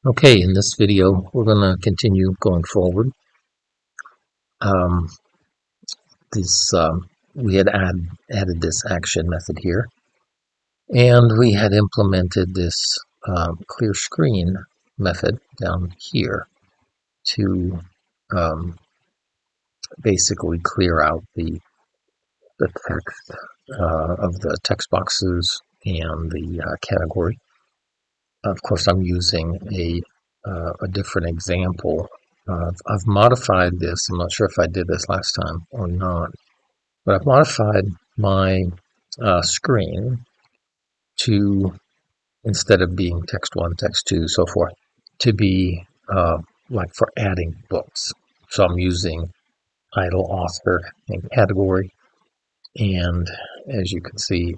Okay, in this video, we're going to continue going forward. Um, this we had added this action method here, and we had implemented this clear screen method down here to um, basically clear out the text of the text boxes and the category. Of course, I'm using a different example. I've modified this. I'm not sure if I did this last time or not, but I've modified my screen to, instead of being text one, text two, so forth, to be like for adding books. So I'm using title, author, and category. And as you can see,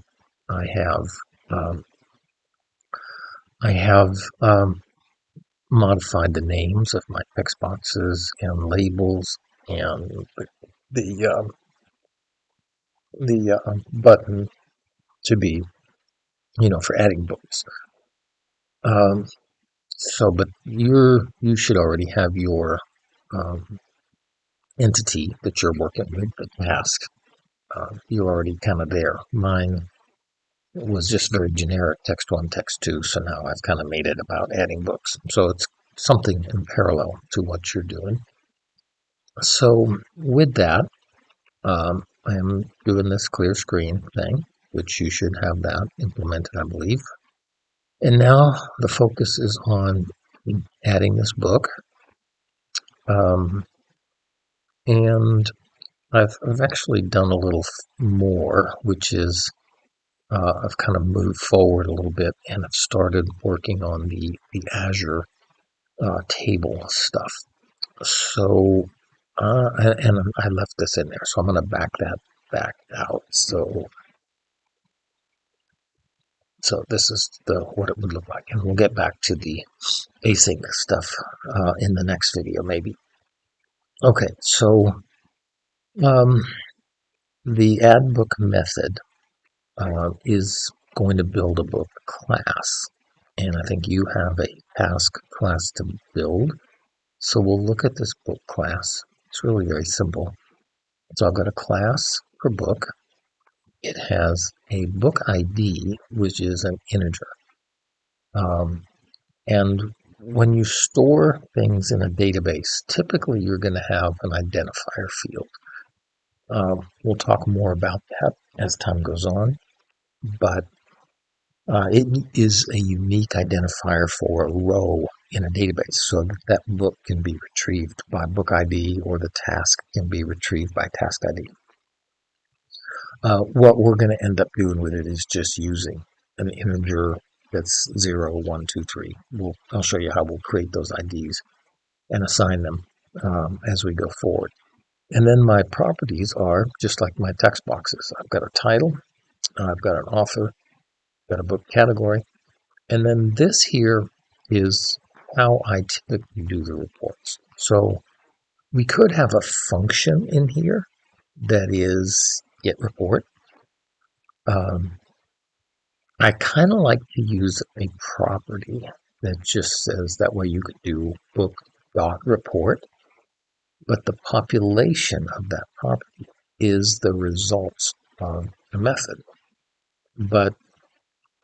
I have um, I have modified the names of my text boxes and labels and the button to be, for adding books. But you should already have your um, entity that you're working with, the task. You're already kind of there. Mine was just very generic, text one, text two. So now I've kind of made it about adding books. So it's something in parallel to what you're doing. So with that, I am doing this clear screen thing, which you should have that implemented, I believe. And now the focus is on adding this book. Um, and I've actually done a little more, which is I've kind of moved forward a little bit and I've started working on the Azure table stuff. So, and I left this in there, so I'm going to back that back out. So this is what it would look like, and we'll get back to the async stuff in the next video, maybe. Okay, so um, the add book method is going to build a book class, and I think you have a task class to build. So we'll look at this book class. It's really very simple. So I've got a class for book. It has a book ID, which is an integer. And when you store things in a database, typically you're going to have an identifier field. We'll talk more about that as time goes on, but it is a unique identifier for a row in a database, so that book can be retrieved by book ID or the task can be retrieved by task ID. What we're going to end up doing with it is just using an integer that's 0, 1, 2, 3. I'll show you how we'll create those IDs and assign them as we go forward. And then my properties are just like my text boxes. I've got a title, I've got an author, I've got a book category, and then this here is how I typically do the reports. So we could have a function in here that is get report. I kind of like to use a property that just says that way you could do book dot report, but the population of that property is the results of the method. But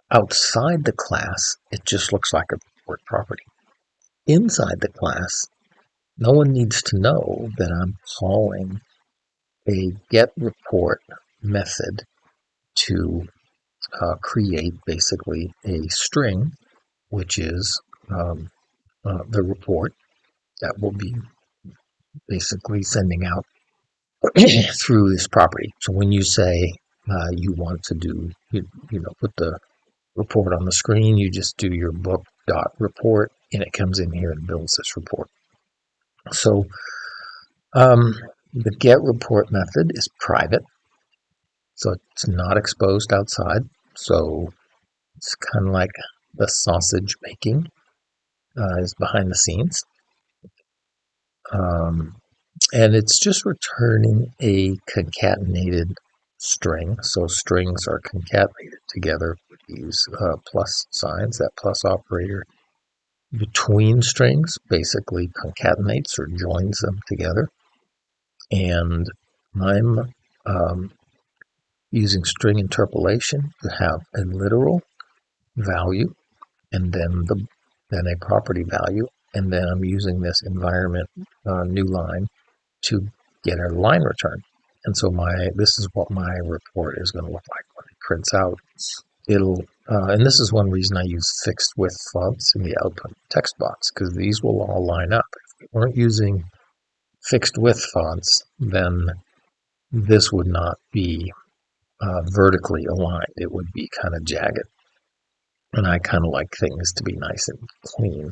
outside the class, it just looks like a report property. Inside the class, no one needs to know that I'm calling a get report method to create basically a string, which is the report that will be basically sending out through this property. So when you say you want to do, put the report on the screen, you just do your book dot report, and it comes in here and builds this report. So the get report method is private, so it's not exposed outside. So it's kind of like the sausage making is behind the scenes. And it's just returning a concatenated string. So strings are concatenated together with these plus signs, that plus operator, between strings, basically concatenates or joins them together. And I'm using string interpolation to have a literal value and then a property value, and then I'm using this environment new line to get a line return. And so this is what my report is going to look like when it prints out. And this is one reason I use fixed width fonts in the output text box, because these will all line up. If we weren't using fixed width fonts, then this would not be vertically aligned. It would be kind of jagged. And I kind of like things to be nice and clean.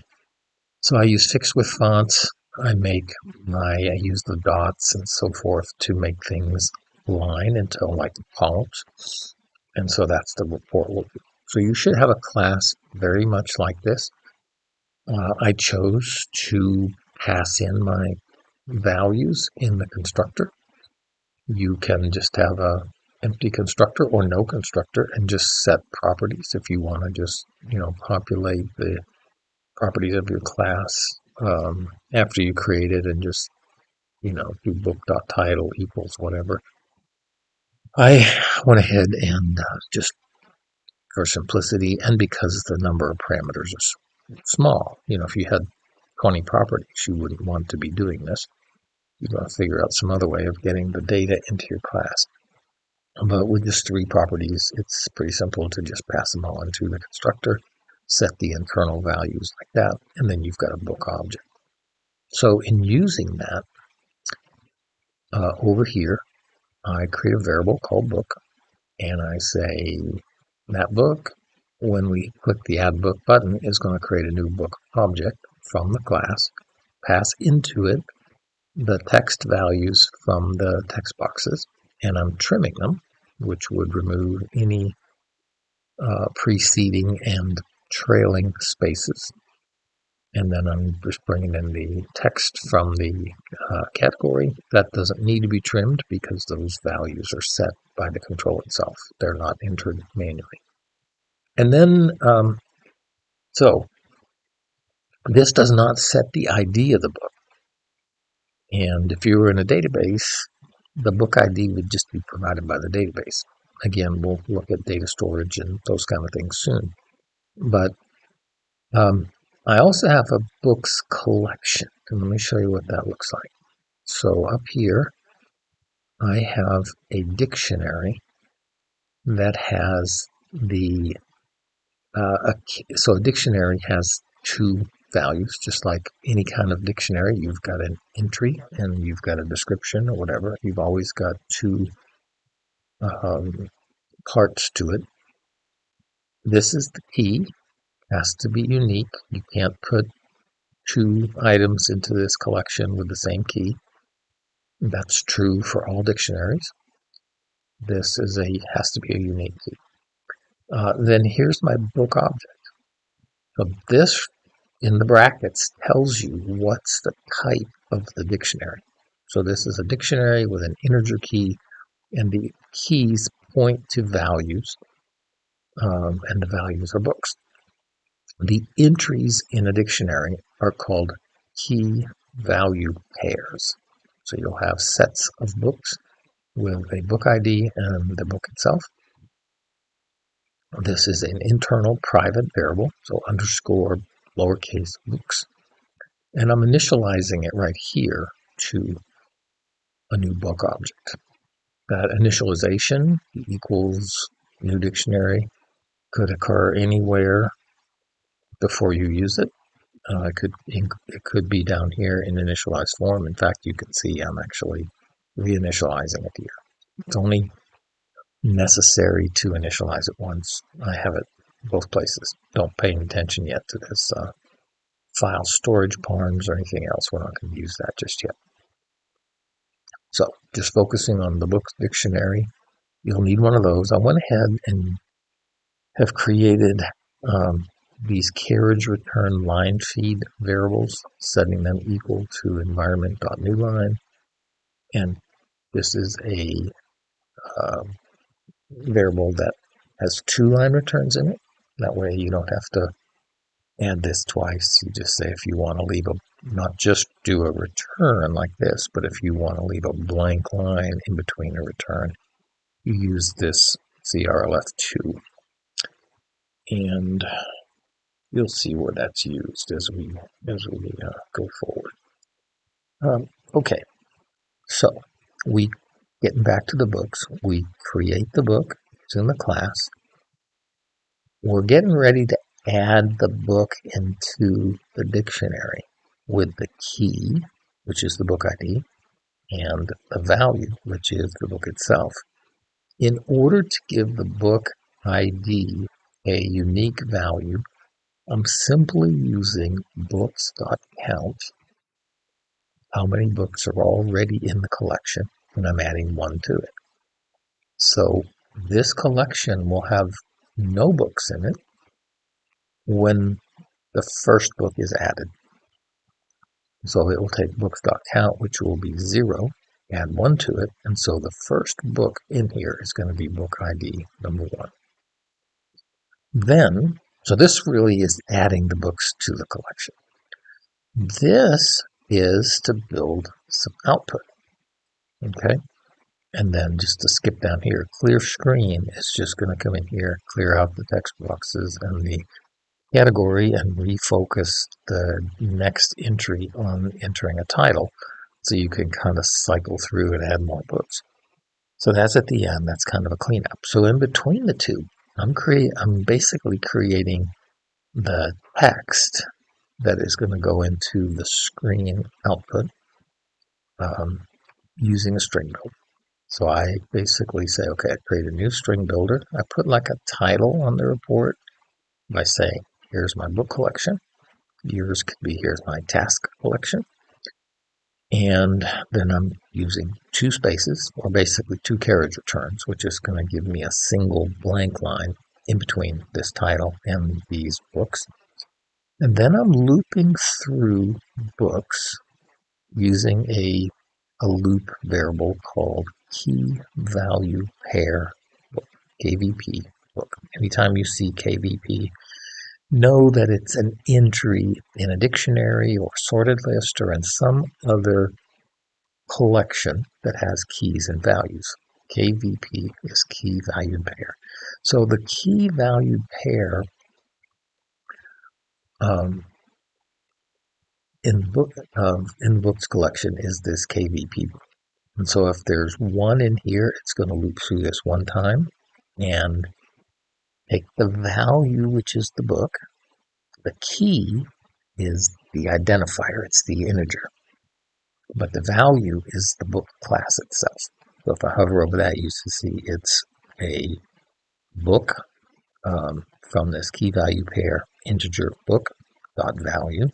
So I use fixed width fonts. I use the dots and so forth to make things line into like columns. And so that's the report will do. So you should have a class very much like this. I chose to pass in my values in the constructor. You can just have a empty constructor or no constructor and just set properties if you want to just, populate the properties of your class after you create it and just, do book.title equals whatever. I went ahead and just for simplicity and because the number of parameters is small, if you had 20 properties, you wouldn't want to be doing this. You've got to figure out some other way of getting the data into your class. But with just 3 properties, it's pretty simple to just pass them all into the constructor, set the internal values like that, and then you've got a book object. So in using that, over here, I create a variable called book, and I say that book, when we click the add book button, is going to create a new book object from the class, pass into it the text values from the text boxes, and I'm trimming them, which would remove any preceding and trailing spaces. And then I'm just bringing in the text from the category. That doesn't need to be trimmed because those values are set by the control itself. They're not entered manually. And then, so this does not set the ID of the book. And if you were in a database, the book ID would just be provided by the database. Again, we'll look at data storage and those kind of things soon. But I also have a books collection, and let me show you what that looks like. So up here, I have a dictionary that has so a dictionary has 2 values, just like any kind of dictionary. You've got an entry and you've got a description or whatever. You've always got 2 parts to it. This is the key. Has to be unique. You can't put 2 items into this collection with the same key. That's true for all dictionaries. This has to be a unique key. Then here's my book object. So this in the brackets tells you what's the type of the dictionary. So this is a dictionary with an integer key, and the keys point to values, and the values are books. The entries in a dictionary are called key value pairs. So you'll have sets of books with a book ID and the book itself. This is an internal private variable, so underscore lowercase books. And I'm initializing it right here to a new book object. That initialization equals new dictionary could occur anywhere before you use it. It could be down here in initialized form. In fact, you can see I'm actually reinitializing it here. It's only necessary to initialize it once. I have it both places. Don't pay any attention yet to this file storage params or anything else. We're not going to use that just yet. So just focusing on the books dictionary, you'll need one of those. I went ahead and have created these carriage return line feed variables, setting them equal to environment.newline. And this is a variable that has 2 line returns in it. That way you don't have to add this twice. You just say if you want to leave a, not just do a return like this, but if you want to leave a blank line in between a return, you use this CRLF2. And you'll see where that's used as we go forward. Okay, so we getting back to the books. We create the book. It's in the class. We're getting ready to add the book into the dictionary with the key, which is the book ID, and the value, which is the book itself. In order to give the book ID a unique value, I'm simply using books.count, how many books are already in the collection, and I'm adding one to it. So this collection will have no books in it when the first book is added. So it will take books.count, which will be 0, add 1 to it, and so the first book in here is going to be book ID number 1. Then, so this really is adding the books to the collection. This is to build some output, okay? And then just to skip down here, clear screen is just going to come in here, clear out the text boxes and the category, and refocus the next entry on entering a title, so you can kind of cycle through and add more books. So that's at the end. That's kind of a cleanup. So in between the two, I'm basically creating the text that is going to go into the screen output using a string builder. So I basically say, okay, I create a new string builder. I put like a title on the report by saying, here's my book collection. Yours could be, here's my task collection. And then I'm using 2 spaces, or basically 2 carriage returns, which is going to give me a single blank line in between this title and these books. And then I'm looping through books using a loop variable called key value pair book, KVP book. Anytime you see KVP, know that it's an entry in a dictionary or sorted list or in some other collection that has keys and values. KVP is key value pair. So the key value pair in the books collection is this KVP book. And so if there's 1 in here, it's going to loop through this 1 time and take the value, which is the book. The key is the identifier, it's the integer. But the value is the book class itself. So if I hover over that, you see it's a book from this key value pair integer book dot value.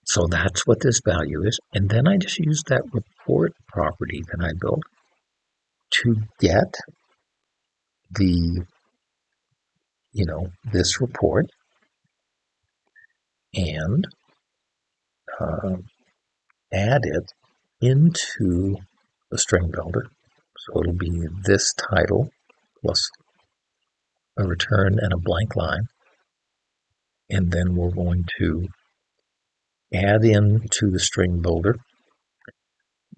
So that's what this value is. And then I just use that report property that I built to get the, this report and add it into the string builder. So it'll be this title plus a return and a blank line. And then we're going to add in to the string builder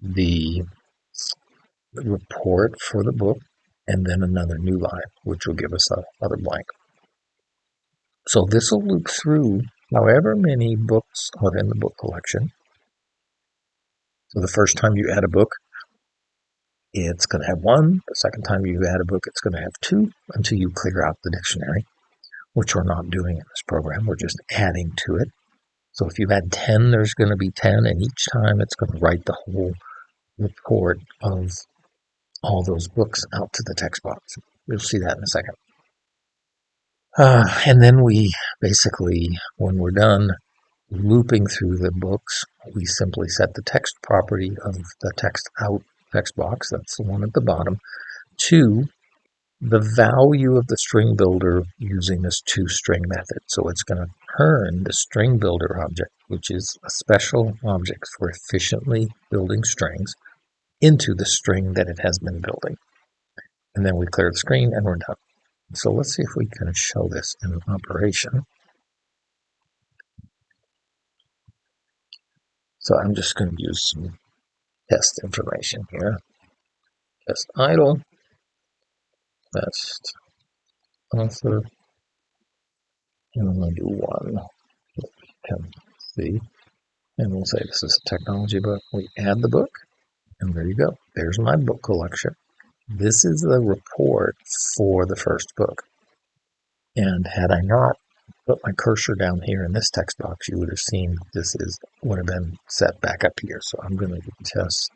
the report for the book, and then another new line, which will give us another blank. So this will loop through however many books are in the book collection. So the first time you add a book, it's going to have 1. The second time you add a book, it's going to have 2 until you clear out the dictionary, which we're not doing in this program. We're just adding to it. So if you add 10, there's going to be 10, and each time it's going to write the whole report of all those books out to the text box. You'll see that in a second. And then we basically, when we're done looping through the books, we simply set the text property of the text box, that's the one at the bottom, to the value of the string builder using this toString method. So it's going to turn the string builder object, which is a special object for efficiently building strings, into the string that it has been building. And then we clear the screen and we're done. So let's see if we can show this in operation. So I'm just going to use some test information here. Test idle, test author, and I'm going to do one. You can see. And we'll say this is a technology book. We add the book, and there you go. There's my book collection. This is the report for the first book. And had I not put my cursor down here in this text box, you would have seen would have been set back up here. So I'm going to do test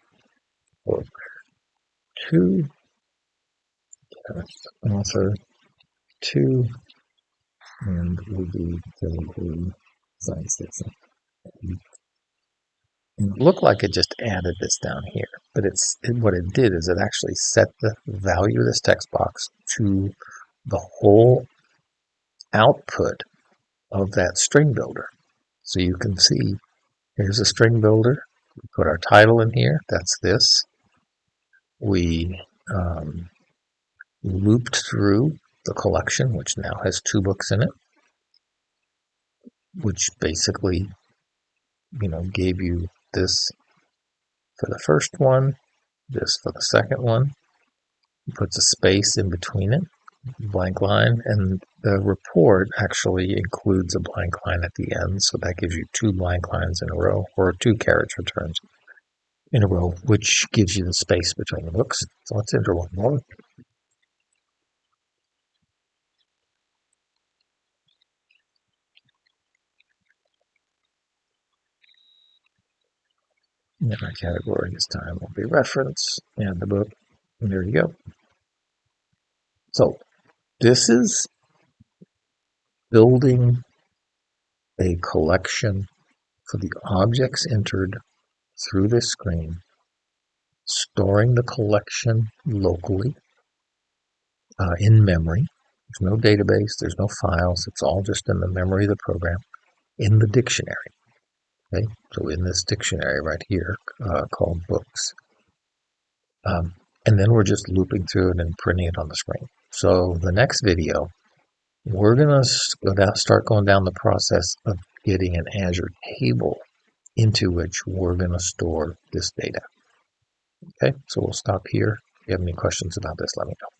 book 2, test author 2, and we'll do the science station. And it looked like it just added this down here, but what it did is it actually set the value of this text box to the whole output of that string builder. So you can see here's a string builder. We put our title in here. That's this. We looped through the collection, which now has 2 books in it, which basically, gave you this for the first one, this for the second one. It puts a space in between it, blank line, and the report actually includes a blank line at the end, so that gives you 2 blank lines in a row, or 2 carriage returns in a row, which gives you the space between the books. So let's enter one more. And our category this time will be reference, and the book, and there you go. So this is building a collection for the objects entered through this screen, storing the collection locally in memory. There's no database, there's no files, it's all just in the memory of the program, in the dictionary. Okay, so in this dictionary right here called books. And then we're just looping through it and printing it on the screen. So the next video, we're going to start going down the process of getting an Azure table into which we're going to store this data. Okay, so we'll stop here. If you have any questions about this, let me know.